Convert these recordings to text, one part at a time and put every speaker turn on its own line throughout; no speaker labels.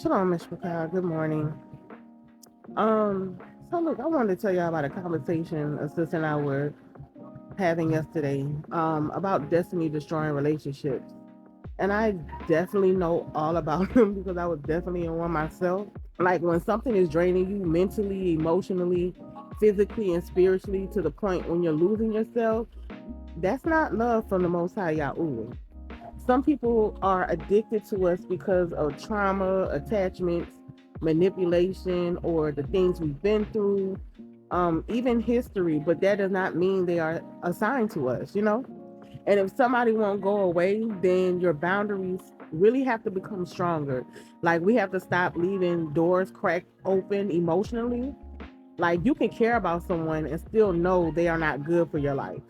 Shalom, Miss Mikhail. Good morning. Um, so look, I wanted to tell y'all about a conversation a sister and I were having yesterday, about destiny destroying relationships. And I definitely know all about them because I was definitely in one myself. Like when something is draining you mentally, emotionally, physically, and spiritually to the point when you're losing yourself, that's not love from the Most High Yahuwah. Some people are addicted to us because of trauma, attachments, manipulation, or the things we've been through, even history, but that does not mean they are assigned to us. And if somebody won't go away, then your boundaries really have to become stronger. Like we have to stop leaving doors cracked open emotionally. Like you can care about someone and still know they are not good for your life.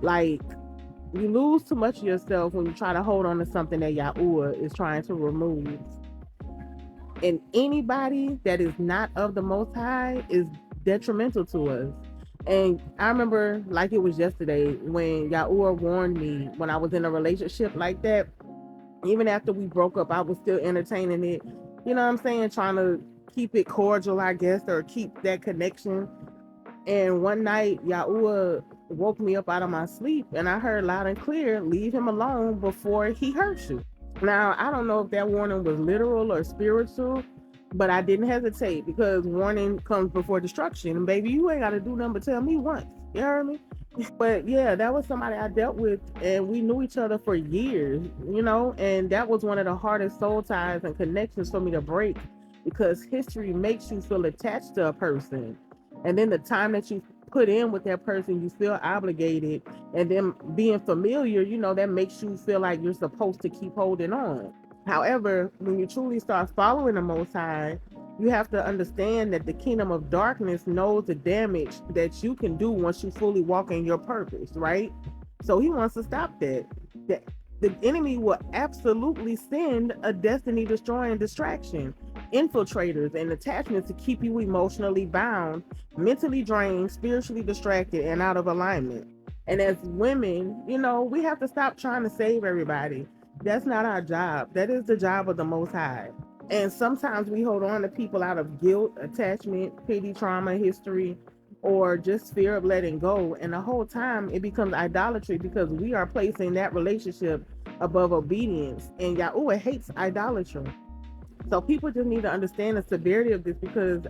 Like you lose too much of yourself when you try to hold on to something that Yahuwah is trying to remove. And anybody that is not of the Most High is detrimental to us. And I remember like it was yesterday when Yahuwah warned me when I was in a relationship like that. Even after we broke up, I was still entertaining it. You know what I'm saying? Trying to keep it cordial, I guess, or keep that connection. And one night, Yahuwah woke me up out of my sleep, and I heard loud and clear, "Leave him alone before he hurts you." Now, I don't know if that warning was literal or spiritual, but I didn't hesitate because warning comes before destruction. And baby, you ain't got to do nothing but tell me once. You heard me? But yeah, that was somebody I dealt with, and we knew each other for years, and that was one of the hardest soul ties and connections for me to break because history makes you feel attached to a person. And then the time that you put in with that person, you feel obligated. And then being familiar, that makes you feel like you're supposed to keep holding on. However, when you truly start following the Most High, you have to understand that the kingdom of darkness knows the damage that you can do once you fully walk in your purpose, right? So he wants to stop that. The, the enemy will absolutely send a destiny destroying distraction, infiltrators, and attachments to keep you emotionally bound, mentally drained, spiritually distracted, and out of alignment. And as women, we have to stop trying to save everybody. That's not our job. That is the job of the Most High. And sometimes we hold on to people out of guilt, attachment, pity, trauma, history, or just fear of letting go. And the whole time it becomes idolatry because we are placing that relationship above obedience. And Yahuwah hates idolatry. So people just need to understand the severity of this because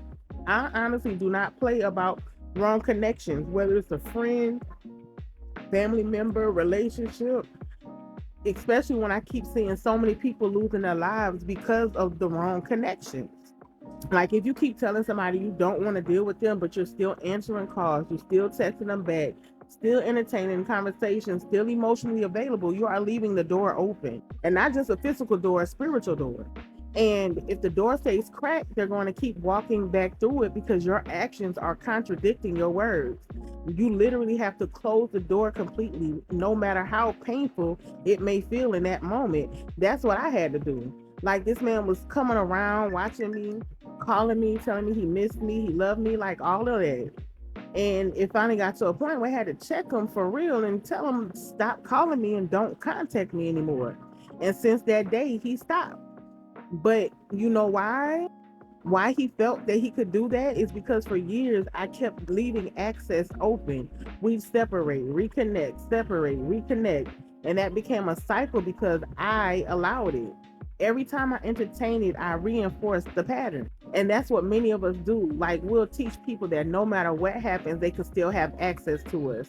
I honestly do not play about wrong connections, whether it's a friend, family member, relationship, especially when I keep seeing so many people losing their lives because of the wrong connections. Like if you keep telling somebody you don't want to deal with them, but you're still answering calls, you're still texting them back, still entertaining conversations, still emotionally available, you are leaving the door open. And not just a physical door, a spiritual door. And if the door stays cracked, they're going to keep walking back through it because your actions are contradicting your words. You literally have to close the door completely, no matter how painful it may feel in that moment. That's what I had to do. Like this man was coming around, watching me, calling me, telling me he missed me, he loved me, like all of that. And it finally got to a point where I had to check him for real and tell him stop calling me and don't contact me anymore. And since that day, he stopped. But you know why? Why he felt that he could do that is because for years I kept leaving access open. We'd separate, reconnect. And that became a cycle because I allowed it. Every time I entertain it, I reinforce the pattern. And that's what many of us do. Like we'll teach people that no matter what happens, they can still have access to us.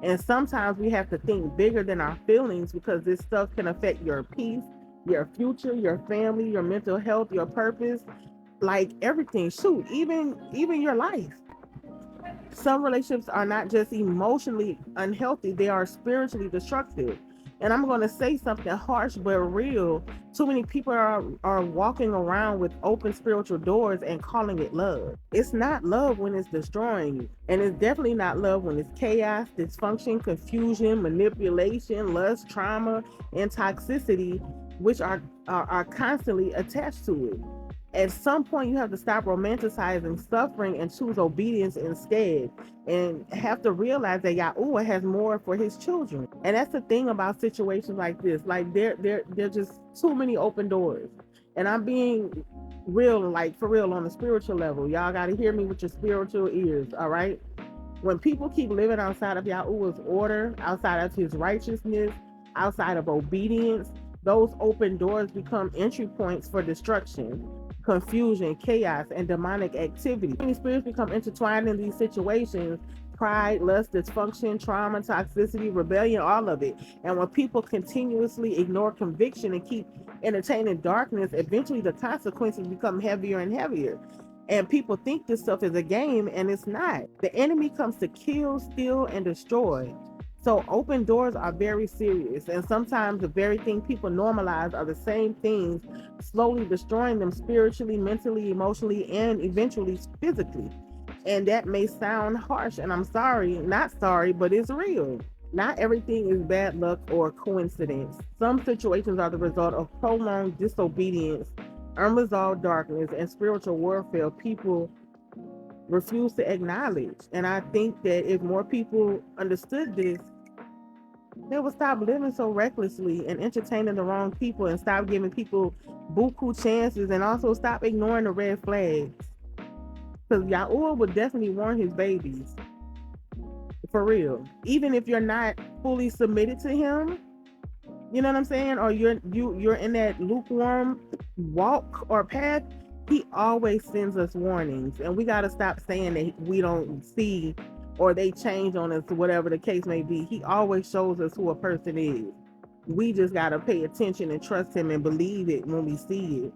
And sometimes we have to think bigger than our feelings because this stuff can affect your peace, your future, your family, your mental health, your purpose, like everything. Shoot, even your life. Some relationships are not just emotionally unhealthy, they are spiritually destructive. And I'm going to say something harsh but real. Too many people are walking around with open spiritual doors and calling it love. It's not love when it's destroying you, and it's definitely not love when it's chaos, dysfunction, confusion, manipulation, lust, trauma, and toxicity, which are constantly attached to it. At some point you have to stop romanticizing suffering and choose obedience instead, and have to realize that Yahuwah has more for his children. And that's the thing about situations like this. Like there just too many open doors. And I'm being real, like for real on the spiritual level. Y'all got to hear me with your spiritual ears, all right? When people keep living outside of Yahuwah's order, outside of his righteousness, outside of obedience, those open doors become entry points for destruction, confusion, chaos, and demonic activity. Many spirits become intertwined in these situations: pride, lust, dysfunction, trauma, toxicity, rebellion, all of it. And when people continuously ignore conviction and keep entertaining darkness, eventually the consequences become heavier and heavier. And people think this stuff is a game, and it's not. The enemy comes to kill, steal, and destroy. So open doors are very serious. And sometimes the very thing people normalize are the same things slowly destroying them spiritually, mentally, emotionally, and eventually physically. And that may sound harsh, and I'm sorry, not sorry, but it's real. Not everything is bad luck or coincidence. Some situations are the result of prolonged disobedience, unresolved darkness, and spiritual warfare people refuse to acknowledge. And I think that if more people understood this, they would stop living so recklessly and entertaining the wrong people and stop giving people buku chances and also stop ignoring the red flags. Because Yahuwah would definitely warn his babies. For real. Even if you're not fully submitted to him, you know what I'm saying? Or you're in that lukewarm walk or path, he always sends us warnings. And we gotta stop saying that we don't see or they change on us, whatever the case may be. He always shows us who a person is. We just gotta pay attention and trust him and believe it when we see it.